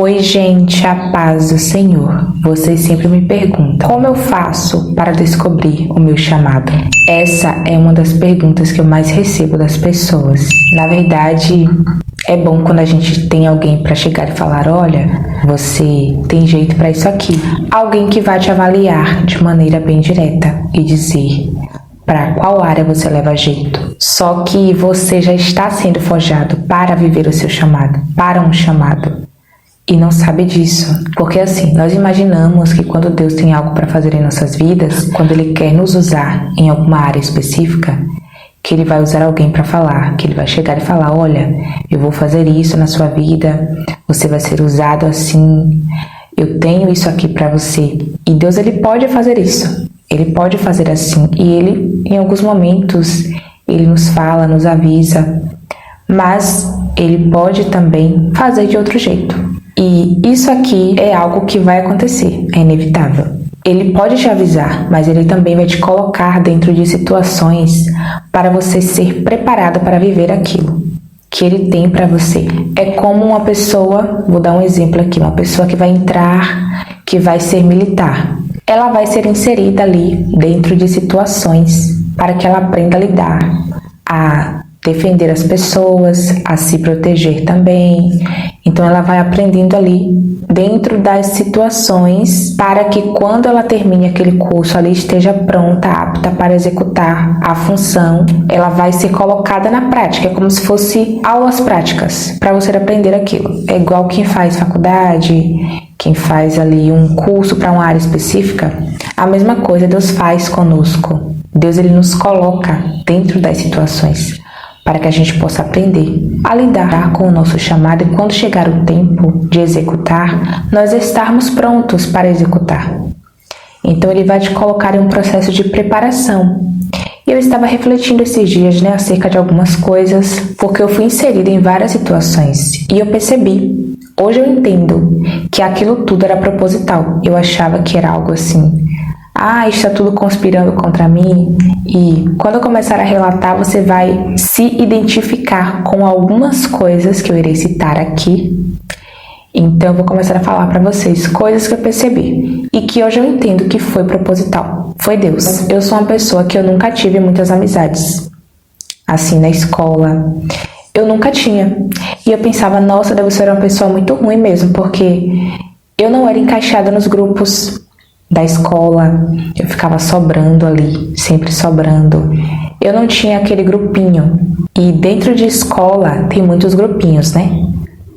Oi, gente, a paz do Senhor. Vocês sempre me perguntam: como eu faço para descobrir o meu chamado? Essa é uma das perguntas que eu mais recebo das pessoas. Na verdade, é bom quando a gente tem alguém para chegar e falar: olha, você tem jeito para isso aqui. Alguém que vai te avaliar de maneira bem direta e dizer para qual área você leva jeito. Só que você já está sendo forjado para viver o seu chamado, para um chamado. E não sabe disso, porque assim, nós imaginamos que quando Deus tem algo para fazer em nossas vidas, quando Ele quer nos usar em alguma área específica, que Ele vai usar alguém para falar, que Ele vai chegar e falar: olha, eu vou fazer isso na sua vida, você vai ser usado assim, eu tenho isso aqui para você. E Deus, Ele pode fazer isso, Ele pode fazer assim, e Ele, em alguns momentos, Ele nos fala, nos avisa, mas Ele pode também fazer de outro jeito. E isso aqui é algo que vai acontecer, é inevitável. Ele pode te avisar, mas ele também vai te colocar dentro de situações para você ser preparado para viver aquilo que ele tem para você. É como uma pessoa, vou dar um exemplo aqui, uma pessoa que vai entrar, que vai ser militar. Ela vai ser inserida ali dentro de situações para que ela aprenda a lidar, a defender as pessoas, a se proteger também. Então ela vai aprendendo ali dentro das situações para que quando ela termine aquele curso ali esteja pronta, apta para executar a função. Ela vai ser colocada na prática, é como se fosse aulas práticas para você aprender aquilo. É igual quem faz faculdade, quem faz ali um curso para uma área específica. A mesma coisa Deus faz conosco. Deus, ele nos coloca dentro das situações para que a gente possa aprender a lidar com o nosso chamado e quando chegar o tempo de executar, nós estarmos prontos para executar. Então ele vai te colocar em um processo de preparação. E eu estava refletindo esses dias, acerca de algumas coisas, porque eu fui inserida em várias situações e eu percebi, hoje eu entendo que aquilo tudo era proposital. Eu achava que era algo assim: está tudo conspirando contra mim. E quando eu começar a relatar, você vai se identificar com algumas coisas que eu irei citar aqui. Então eu vou começar a falar para vocês coisas que eu percebi e que hoje eu entendo que foi proposital, foi Deus. Eu sou uma pessoa que eu nunca tive muitas amizades, assim, na escola. Eu nunca tinha. E eu pensava: nossa, devo ser uma pessoa muito ruim mesmo, porque eu não era encaixada nos grupos da escola, eu ficava sobrando ali, sempre sobrando. Eu não tinha aquele grupinho. E dentro de escola tem muitos grupinhos,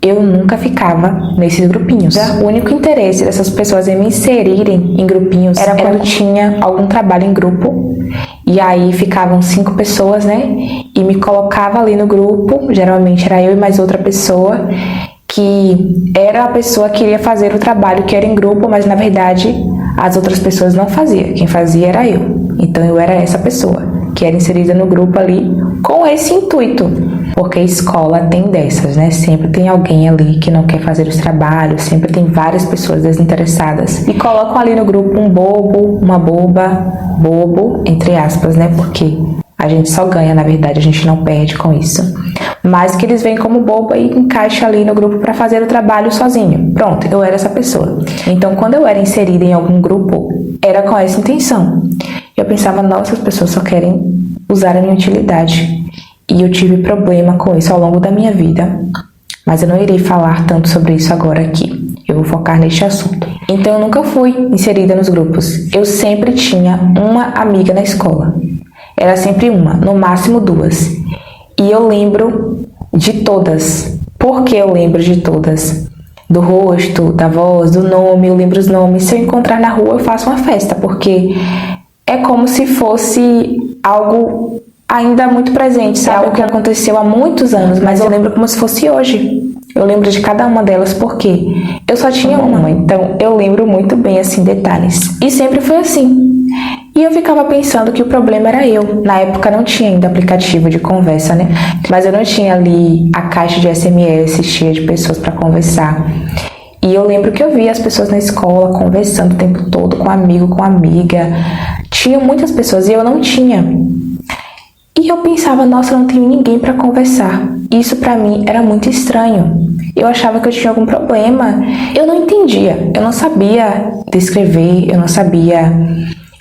Eu nunca ficava nesses grupinhos. O único interesse dessas pessoas em me inserirem em grupinhos era quando tinha algum trabalho em grupo. E aí ficavam 5 pessoas, E me colocava ali no grupo. Geralmente era eu e mais outra pessoa, que era a pessoa que iria fazer o trabalho que era em grupo, mas na verdade as outras pessoas não faziam. Quem fazia era eu. Então eu era essa pessoa que era inserida no grupo ali com esse intuito. Porque a escola tem dessas, Sempre tem alguém ali que não quer fazer os trabalhos, sempre tem várias pessoas desinteressadas. E colocam ali no grupo um bobo, uma boba, bobo, entre aspas, Porque a gente só ganha, na verdade, a gente não perde com isso. Mas que eles veem como bobo e encaixam ali no grupo para fazer o trabalho sozinho. Pronto, eu era essa pessoa. Então, quando eu era inserida em algum grupo, era com essa intenção. Eu pensava: nossa, as pessoas só querem usar a minha utilidade. E eu tive problema com isso ao longo da minha vida. Mas eu não irei falar tanto sobre isso agora aqui. Eu vou focar neste assunto. Então, eu nunca fui inserida nos grupos. Eu sempre tinha uma amiga na escola. Era sempre uma, no máximo 2. E eu lembro de todas. Por que eu lembro de todas? Do rosto, da voz, do nome, eu lembro os nomes. Se eu encontrar na rua, eu faço uma festa, porque é como se fosse algo ainda muito presente, sabe? Algo que aconteceu há muitos anos, mas eu lembro como se fosse hoje. Eu lembro de cada uma delas porque eu só tinha uma, então eu lembro muito bem, assim, detalhes. E sempre foi assim. E eu ficava pensando que o problema era eu. Na época não tinha ainda aplicativo de conversa, Mas eu não tinha ali a caixa de SMS cheia de pessoas para conversar. E eu lembro que eu via as pessoas na escola conversando o tempo todo com amigo, com amiga. Tinha muitas pessoas e eu não tinha. E eu pensava, nossa, eu não tenho ninguém para conversar. Isso para mim era muito estranho. Eu achava que eu tinha algum problema. Eu não entendia, eu não sabia descrever, eu não sabia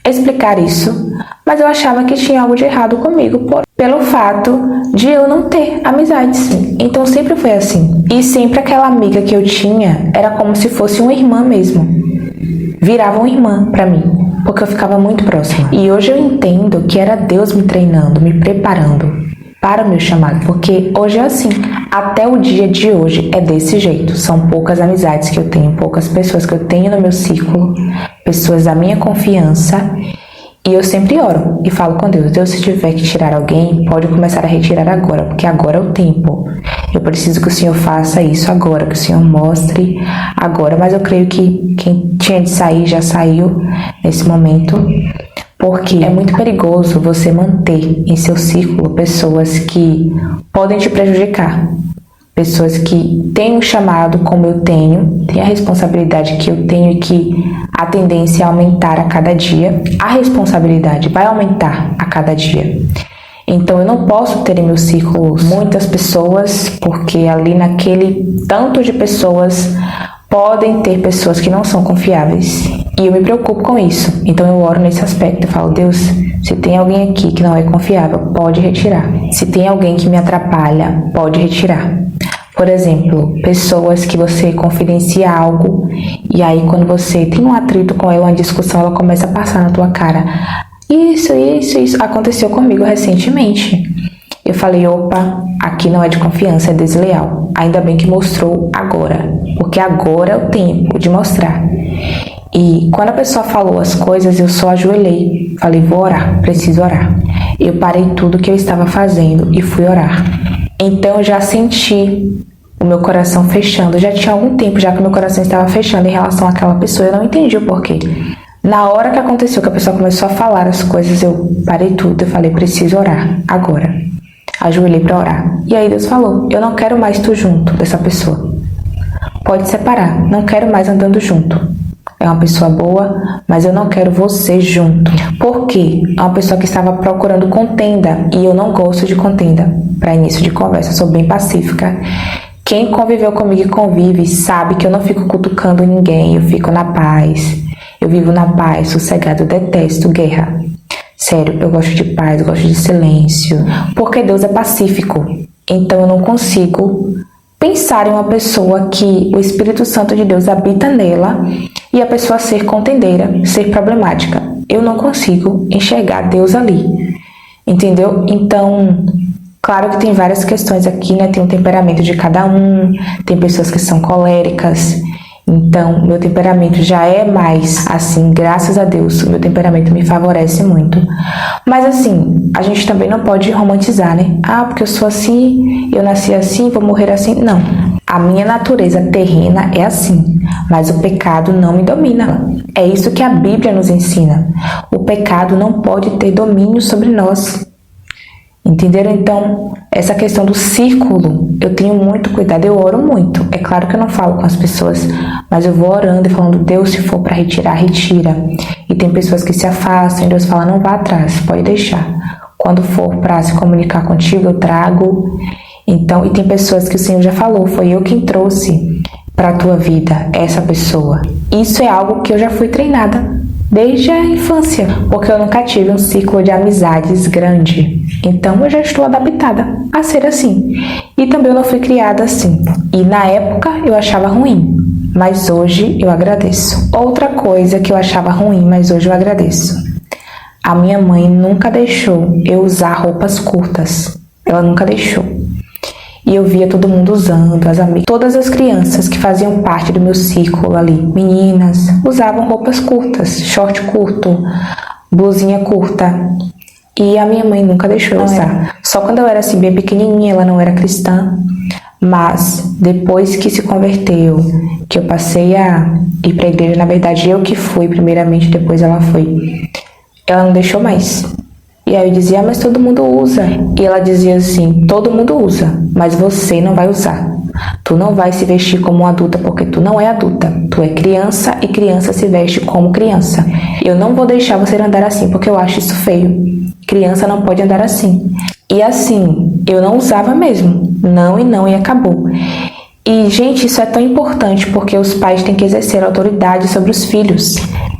explicar isso, mas eu achava que tinha algo de errado comigo pelo fato de eu não ter amizades. Então sempre foi assim. E sempre aquela amiga que eu tinha era como se fosse uma irmã mesmo. Virava uma irmã pra mim, porque eu ficava muito próxima. E hoje eu entendo que era Deus me treinando, me preparando para o meu chamado, porque hoje é assim. Até o dia de hoje é desse jeito. São poucas amizades que eu tenho, poucas pessoas que eu tenho no meu círculo, pessoas da minha confiança. E eu sempre oro e falo com Deus, Deus, se tiver que tirar alguém, pode começar a retirar agora, porque agora é o tempo. Eu preciso que o Senhor faça isso agora, que o Senhor mostre agora. Mas eu creio que quem tinha de sair já saiu nesse momento, porque é muito perigoso você manter em seu círculo pessoas que podem te prejudicar. Pessoas que têm um chamado como eu tenho, têm a responsabilidade que eu tenho e que a tendência é aumentar a cada dia. A responsabilidade vai aumentar a cada dia. Então eu não posso ter em meu círculo muitas pessoas, porque ali naquele tanto de pessoas podem ter pessoas que não são confiáveis. E eu me preocupo com isso. Então eu oro nesse aspecto. Eu falo, Deus, se tem alguém aqui que não é confiável, pode retirar. Se tem alguém que me atrapalha, pode retirar. Por exemplo, pessoas que você confidencia algo e aí quando você tem um atrito com ela, uma discussão, ela começa a passar na tua cara. Isso aconteceu comigo recentemente. Eu falei, opa, aqui não é de confiança, é desleal. Ainda bem que mostrou agora, porque agora é o tempo de mostrar. E quando a pessoa falou as coisas, eu só ajoelhei. Falei, vou orar, preciso orar. Eu parei tudo que eu estava fazendo e fui orar. Então eu já senti o meu coração fechando. Já tinha algum tempo já que o meu coração estava fechando em relação àquela pessoa. Eu não entendi o porquê. Na hora que aconteceu, que a pessoa começou a falar as coisas, eu parei tudo. Eu falei, preciso orar agora. Ajoelhei para orar. E aí Deus falou, eu não quero mais tu junto dessa pessoa. Pode separar, não quero mais andando junto. É uma pessoa boa, mas eu não quero você junto. Por quê? É uma pessoa que estava procurando contenda e eu não gosto de contenda. Para início de conversa, eu sou bem pacífica. Quem conviveu comigo e convive sabe que eu não fico cutucando ninguém, eu fico na paz. Eu vivo na paz, sossegado, eu detesto guerra. Sério, eu gosto de paz, eu gosto de silêncio. Porque Deus é pacífico. Então eu não consigo pensar em uma pessoa que o Espírito Santo de Deus habita nela e a pessoa ser contendeira, ser problemática. Eu não consigo enxergar Deus ali, entendeu? Então, claro que tem várias questões aqui, né? Tem um temperamento de cada um, tem pessoas que são coléricas. Então, meu temperamento já é mais assim, graças a Deus, o meu temperamento me favorece muito. Mas assim, a gente também não pode romantizar, né? Ah, porque eu sou assim, eu nasci assim, vou morrer assim. Não, a minha natureza terrena é assim, mas o pecado não me domina. É isso que a Bíblia nos ensina. O pecado não pode ter domínio sobre nós. Entenderam? Então, essa questão do círculo, eu tenho muito cuidado, eu oro muito. É claro que eu não falo com as pessoas, mas eu vou orando e falando, Deus, se for para retirar, retira. E tem pessoas que se afastam, e Deus fala, não vá atrás, pode deixar. Quando for para se comunicar contigo, eu trago. Então, e tem pessoas que o Senhor já falou, foi eu quem trouxe para a tua vida essa pessoa. Isso é algo que eu já fui treinada desde a infância, porque eu nunca tive um ciclo de amizades grande. Então eu já estou adaptada a ser assim. E também eu não fui criada assim. E na época eu achava ruim, mas hoje eu agradeço. Outra coisa que eu achava ruim, mas hoje eu agradeço. A minha mãe nunca deixou eu usar roupas curtas. Ela nunca deixou. E eu via todo mundo usando, as amigas. Todas as crianças que faziam parte do meu círculo ali, meninas, usavam roupas curtas, short curto, blusinha curta. E a minha mãe nunca deixou eu usar. Só quando eu era assim bem pequenininha, ela não era cristã. Mas depois que se converteu, que eu passei a ir pra igreja, na verdade eu que fui primeiramente, depois ela foi. Ela não deixou mais. E aí eu dizia, mas todo mundo usa. E ela dizia assim, todo mundo usa, mas você não vai usar. Tu não vai se vestir como uma adulta porque tu não é adulta. Tu é criança e criança se veste como criança. Eu não vou deixar você andar assim porque eu acho isso feio. Criança não pode andar assim. E assim, eu não usava mesmo. Não e não e acabou. E, gente, isso é tão importante porque os pais têm que exercer autoridade sobre os filhos.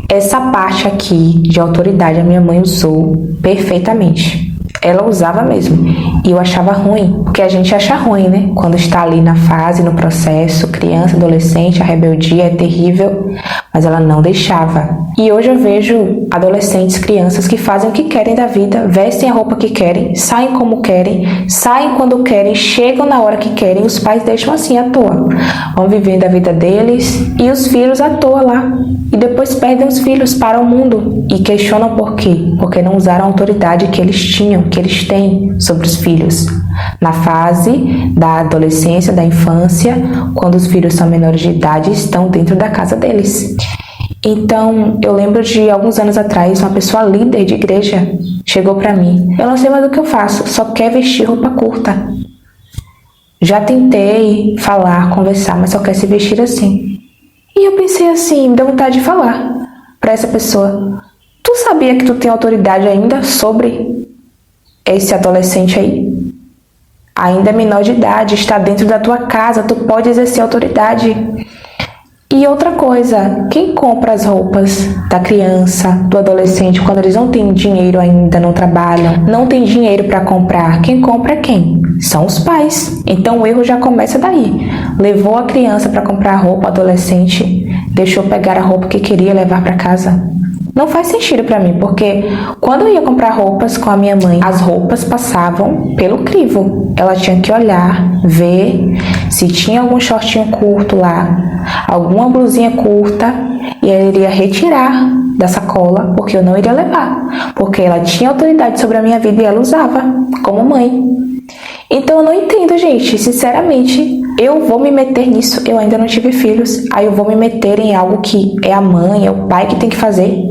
Essa parte aqui de autoridade a minha mãe usou perfeitamente. Ela usava mesmo. E eu achava ruim, porque a gente acha ruim, né? Quando está ali na fase, no processo, criança, adolescente, a rebeldia é terrível, mas ela não deixava. E hoje eu vejo adolescentes, crianças que fazem o que querem da vida, vestem a roupa que querem, saem como querem, saem quando querem, chegam na hora que querem, os pais deixam assim à toa. Vão vivendo a vida deles e os filhos à toa lá. E depois perdem os filhos para o mundo e questionam por quê? Porque não usaram a autoridade que eles tinham, que eles têm sobre os filhos. Na fase da adolescência, da infância, quando os filhos são menores de idade, estão dentro da casa deles. Então, eu lembro de alguns anos atrás, uma pessoa líder de igreja chegou para mim. Eu não sei mais o que eu faço, só quer vestir roupa curta. Já tentei falar, conversar, mas só quer se vestir assim. E eu pensei assim, me deu vontade de falar para essa pessoa. Tu sabia que tu tem autoridade ainda sobre esse adolescente aí? Ainda é menor de idade, está dentro da tua casa, tu pode exercer autoridade. E outra coisa, quem compra as roupas da criança, do adolescente, quando eles não têm dinheiro ainda, não trabalham, não tem dinheiro para comprar, quem compra é quem? São os pais. Então o erro já começa daí. Levou a criança para comprar roupa, adolescente, deixou pegar a roupa que queria levar para casa. Não faz sentido para mim, porque quando eu ia comprar roupas com a minha mãe, as roupas passavam pelo crivo. Ela tinha que olhar, ver se tinha algum shortinho curto lá, alguma blusinha curta, e ela iria retirar da sacola, porque eu não iria levar, porque ela tinha autoridade sobre a minha vida e ela usava como mãe. Então eu não entendo, gente, sinceramente, eu vou me meter nisso, eu ainda não tive filhos, aí eu vou me meter em algo que é a mãe, é o pai que tem que fazer?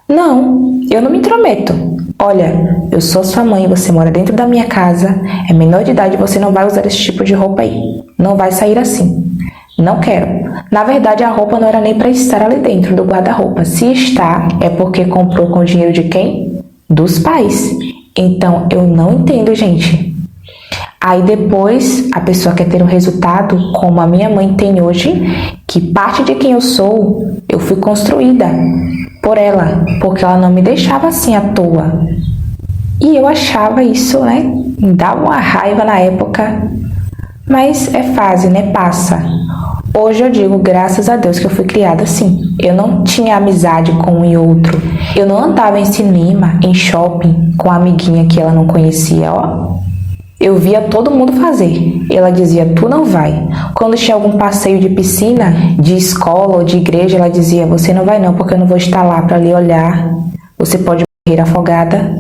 Não, eu não me intrometo. Olha, eu sou sua mãe, você mora dentro da minha casa, é menor de idade, você não vai usar esse tipo de roupa aí, não vai sair assim. Não quero. Na verdade, a roupa não era nem para estar ali dentro do guarda-roupa. Se está, é porque comprou com o dinheiro de quem? Dos pais. Então, eu não entendo, gente. Aí depois a pessoa quer ter um resultado como a minha mãe tem hoje, que parte de quem eu sou, eu fui construída por ela, porque ela não me deixava assim à toa. E eu achava isso, né? Me dava uma raiva na época, mas é fase, né? Passa. Hoje eu digo, graças a Deus que eu fui criada assim. Eu não tinha amizade com um e outro. Eu não andava em cinema, em shopping, com a amiguinha que ela não conhecia, ó. Eu via todo mundo fazer. Ela dizia, tu não vai. Quando tinha algum passeio de piscina, de escola ou de igreja, ela dizia, você não vai não, porque eu não vou estar lá para lhe olhar. Você pode morrer afogada.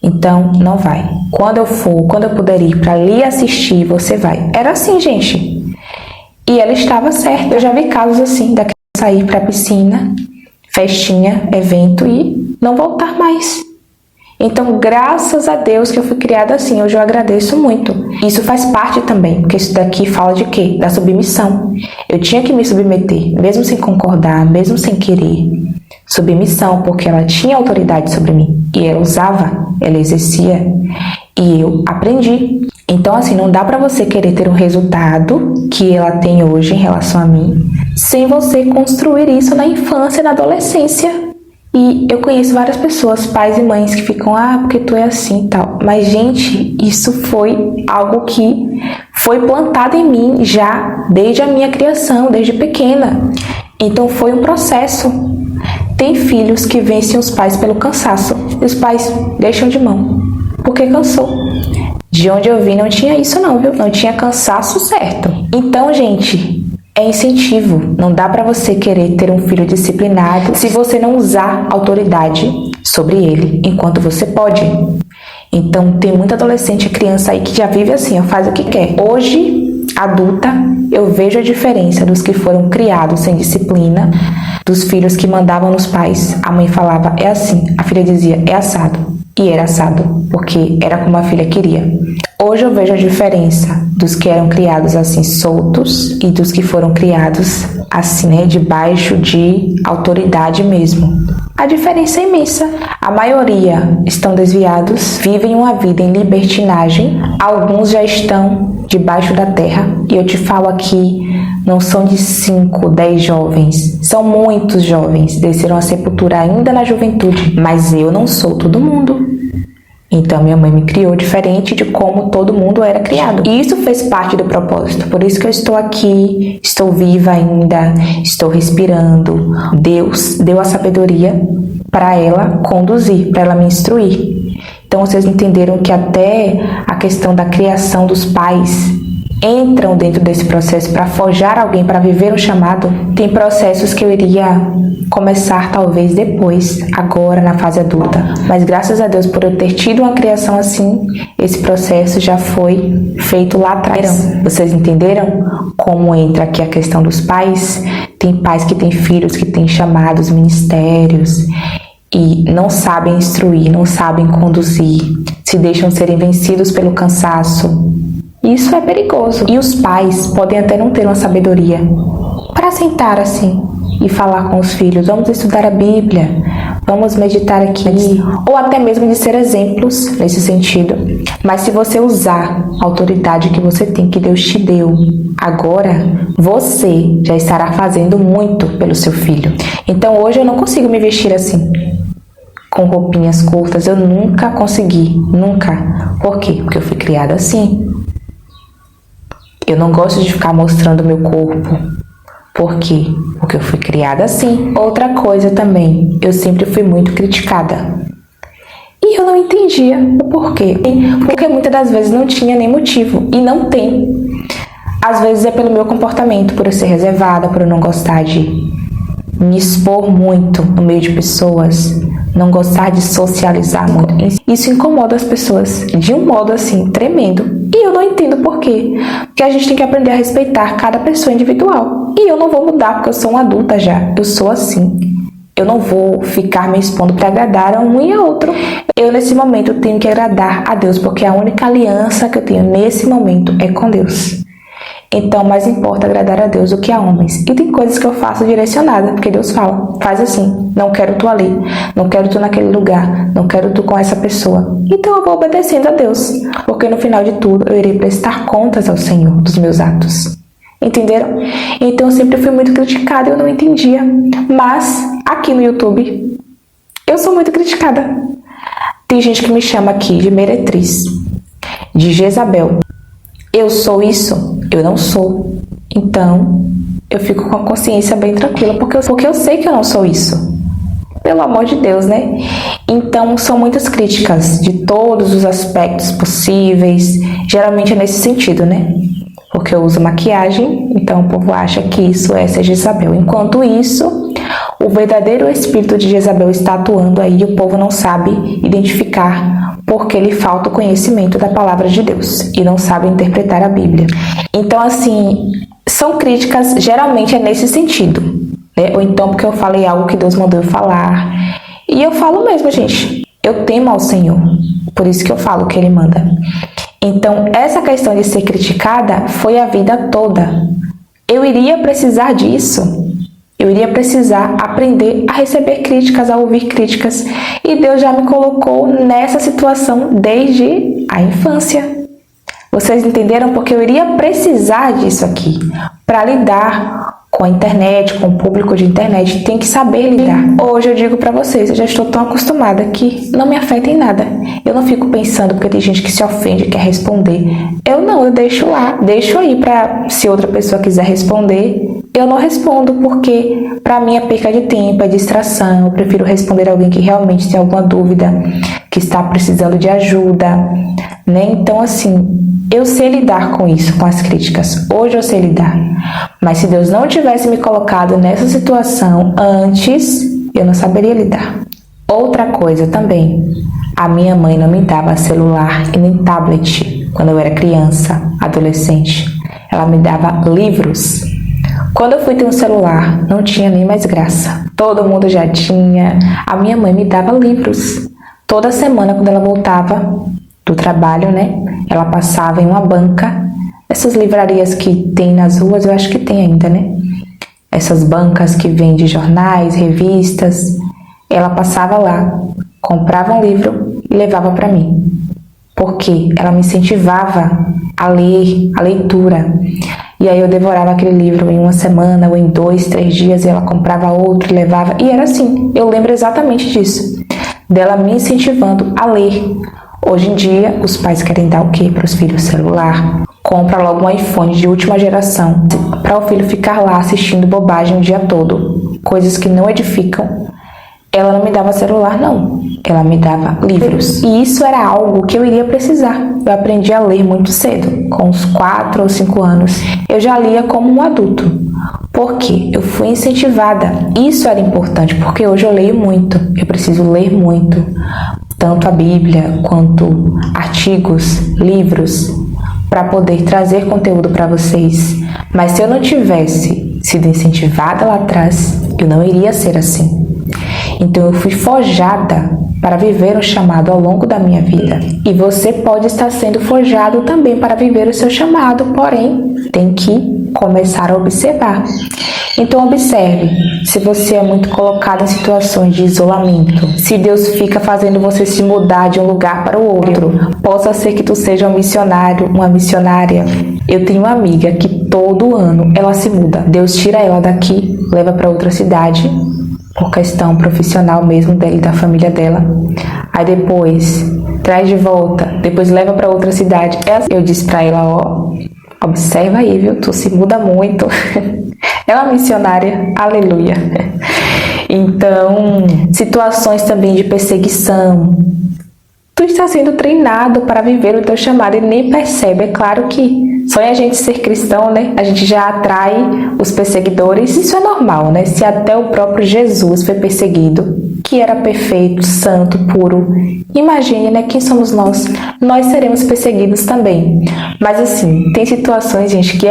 Então, não vai. Quando eu for, quando eu puder ir para lhe assistir, você vai. Era assim, gente. E ela estava certa. Eu já vi casos assim, da criança sair para a piscina, festinha, evento e não voltar mais. Então, graças a Deus que eu fui criada assim, hoje eu agradeço muito. Isso faz parte também, porque isso daqui fala de quê? Da submissão. Eu tinha que me submeter, mesmo sem concordar, mesmo sem querer. Submissão, porque ela tinha autoridade sobre mim. E ela usava, ela exercia. E eu aprendi. Então, assim, não dá pra você querer ter um resultado que ela tem hoje em relação a mim, sem você construir isso na infância e na adolescência. E eu conheço várias pessoas, pais e mães, que ficam, porque tu é assim e tal. Mas, gente, isso foi algo que foi plantado em mim já desde a minha criação, desde pequena. Então, foi um processo. Tem filhos que vencem os pais pelo cansaço. E os pais deixam de mão, porque cansou. De onde eu vim não tinha isso não, viu? Não tinha cansaço certo. Então, gente, é incentivo. Não dá pra você querer ter um filho disciplinado se você não usar autoridade sobre ele enquanto você pode. Então, tem muita adolescente e criança aí que já vive assim, faz o que quer. Hoje, adulta, eu vejo a diferença dos que foram criados sem disciplina, dos filhos que mandavam nos pais. A mãe falava, é assim. A filha dizia, é assado. e era assado, porque era como a filha queria. Hoje eu vejo a diferença dos que eram criados assim soltos e dos que foram criados assim, né, debaixo de autoridade mesmo. A diferença é imensa. A maioria estão desviados, vivem uma vida em libertinagem, alguns já estão debaixo da terra, e eu te falo aqui, não são de 5, 10 jovens, são muitos jovens, desceram a sepultura ainda na juventude, mas eu não sou todo mundo. Então minha mãe me criou diferente de como todo mundo era criado. E isso fez parte do propósito. Por isso que eu estou aqui, estou viva ainda, estou respirando. Deus deu a sabedoria para ela conduzir, para ela me instruir. Então vocês entenderam que até a questão da criação dos pais entram dentro desse processo para forjar alguém para viver um chamado. Tem processos que eu iria começar talvez depois, agora na fase adulta. Mas graças a Deus por eu ter tido uma criação assim, esse processo já foi feito lá atrás. Vocês entenderam como entra aqui a questão dos pais? Tem pais que têm filhos que têm chamados, ministérios e não sabem instruir, não sabem conduzir, se deixam serem vencidos pelo cansaço. Isso é perigoso. E os pais podem até não ter uma sabedoria para sentar assim e falar com os filhos, vamos estudar a Bíblia, vamos meditar aqui, ou até mesmo de ser exemplos nesse sentido. Mas se você usar a autoridade que você tem, que Deus te deu, agora você já estará fazendo muito pelo seu filho. Então hoje eu não consigo me vestir assim, com roupinhas curtas, eu nunca consegui, nunca. Por quê? Porque eu fui criada assim. Eu não gosto de ficar mostrando meu corpo. Por quê? Porque eu fui criada assim. Outra coisa também, eu sempre fui muito criticada. E eu não entendia o porquê. Porque muitas das vezes não tinha nem motivo. E não tem. Às vezes é pelo meu comportamento, por eu ser reservada, por eu não gostar de me expor muito no meio de pessoas, não gostar de socializar muito. Isso incomoda as pessoas de um modo assim tremendo. E eu não entendo por quê. Porque a gente tem que aprender a respeitar cada pessoa individual. E eu não vou mudar porque eu sou uma adulta já. Eu sou assim. Eu não vou ficar me expondo para agradar a um e a outro. Eu nesse momento tenho que agradar a Deus, porque a única aliança que eu tenho nesse momento é com Deus. Então, mais importa agradar a Deus do que a homens. E tem coisas que eu faço direcionada, porque Deus fala, faz assim, não quero tu ali, não quero tu naquele lugar, não quero tu com essa pessoa. Então eu vou obedecendo a Deus, porque no final de tudo eu irei prestar contas ao Senhor dos meus atos. Entenderam? Então eu sempre fui muito criticada, eu não entendia. Mas aqui no YouTube, eu sou muito criticada. Tem gente que me chama aqui de meretriz, de Jezabel. Eu sou isso? Eu não sou. Então, eu fico com a consciência bem tranquila, porque eu sei que eu não sou isso. Pelo amor de Deus, né? Então, são muitas críticas de todos os aspectos possíveis. Geralmente é nesse sentido, né? Porque eu uso maquiagem, então o povo acha que isso é ser Jezabel. Enquanto isso, o verdadeiro espírito de Jezabel está atuando aí e o povo não sabe identificar, porque lhe falta o conhecimento da palavra de Deus e não sabe interpretar a Bíblia. Então, assim, são críticas, geralmente é nesse sentido, né? Ou então porque eu falei algo que Deus mandou eu falar. E eu falo mesmo, gente, eu temo ao Senhor, por isso que eu falo o que Ele manda. Então, essa questão de ser criticada foi a vida toda. Eu iria precisar disso. Eu iria precisar aprender a receber críticas, a ouvir críticas. E Deus já me colocou nessa situação desde a infância. Vocês entenderam? Porque eu iria precisar disso aqui para lidar com a internet, com o público de internet. Tem que saber lidar. Hoje eu digo para vocês, eu já estou tão acostumada que não me afeta em nada. Eu não fico pensando, porque tem gente que se ofende, quer responder. Eu deixo lá, deixo aí para, se outra pessoa quiser responder, eu não respondo, porque para mim é perca de tempo, é distração. Eu prefiro responder a alguém que realmente tem alguma dúvida, que está precisando de ajuda, né? Então, assim, eu sei lidar com isso, com as críticas. Hoje eu sei lidar. Mas se Deus não tivesse me colocado nessa situação antes, eu não saberia lidar. Outra coisa também, a minha mãe não me dava celular e nem tablet quando eu era criança, adolescente. Ela me dava livros. Quando eu fui ter um celular, não tinha nem mais graça. Todo mundo já tinha. A minha mãe me dava livros. toda semana, quando ela voltava do trabalho, né, ela passava em uma banca, essas livrarias que tem nas ruas, eu acho que tem ainda, né, essas bancas que vendem jornais, revistas. Ela passava lá, comprava um livro e levava para mim, porque ela me incentivava a ler, a leitura. E aí eu devorava aquele livro em uma semana ou em 2, 3 dias, e ela comprava outro e levava. E era assim, eu lembro exatamente disso, dela me incentivando a ler. Hoje em dia, os pais querem dar o quê para os filhos? Celular. Compra logo um iPhone de última geração para o filho ficar lá assistindo bobagem o dia todo, coisas que não edificam. Ela não me dava celular, não. Ela me dava livros. E isso era algo que eu iria precisar. Eu aprendi a ler muito cedo, com uns 4 ou 5 anos. Eu já lia como um adulto. Por quê? Eu fui incentivada. Isso era importante, porque hoje eu leio muito. Eu preciso ler muito. Tanto a Bíblia, quanto artigos, livros, para poder trazer conteúdo para vocês. Mas se eu não tivesse sido incentivada lá atrás, eu não iria ser assim. Então eu fui forjada para viver o chamado ao longo da minha vida. E você pode estar sendo forjado também para viver o seu chamado, porém tem que começar a observar. Então observe, se você é muito colocado em situações de isolamento, se Deus fica fazendo você se mudar de um lugar para o outro, possa ser que tu seja um missionário, uma missionária. Eu tenho uma amiga que todo ano ela se muda. Deus tira ela daqui, leva para outra cidade, por questão profissional mesmo dela e da família dela. Aí depois traz de volta, depois leva para outra cidade. Eu disse para ela, ó, observa aí, viu? Tu se muda muito. É uma missionária, aleluia. Então, situações também de perseguição. Tu está sendo treinado para viver o teu chamado e nem percebe. É claro que só em a gente ser cristão, né, a gente já atrai os perseguidores. Isso é normal, né? Se até o próprio Jesus foi perseguido, que era perfeito, santo, puro, imagine, né, quem somos nós? Nós seremos perseguidos também. Mas assim, tem situações, gente, que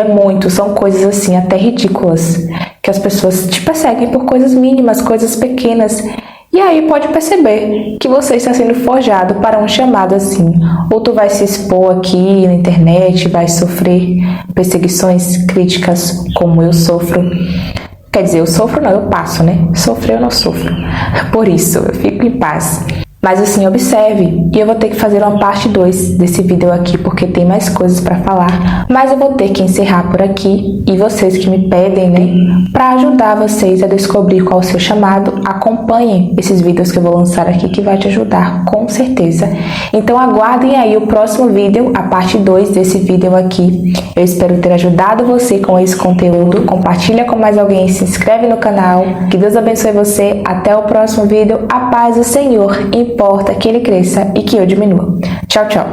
são coisas assim, até ridículas, que as pessoas te perseguem por coisas mínimas, coisas pequenas. E aí pode perceber que você está sendo forjado para um chamado assim. Ou tu vai se expor aqui na internet, vai sofrer perseguições, críticas, como eu sofro. Quer dizer, eu sofro não, eu passo, né? Sofrer eu não sofro. Por isso, eu fico em paz. Mas assim, observe, e eu vou ter que fazer uma parte 2 desse vídeo aqui, porque tem mais coisas para falar, mas eu vou ter que encerrar por aqui, e vocês que me pedem, né, para ajudar vocês a descobrir qual é o seu chamado, acompanhem esses vídeos que eu vou lançar aqui, que vai te ajudar, com certeza. Então aguardem aí o próximo vídeo, a parte 2 desse vídeo aqui. Eu espero ter ajudado você com esse conteúdo, compartilha com mais alguém, se inscreve no canal, que Deus abençoe você, até o próximo vídeo, a paz do Senhor importa que ele cresça e que eu diminua. Tchau, tchau.